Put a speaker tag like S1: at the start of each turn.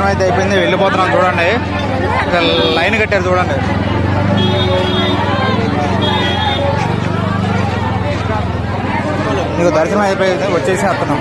S1: దర్శనం అయితే అయిపోయింది, వెళ్ళిపోతున్నాం. చూడండి లైన్ కట్టారు చూడండి. నీకు దర్శనం అయిపోయింది, వచ్చేసి వస్తున్నాం.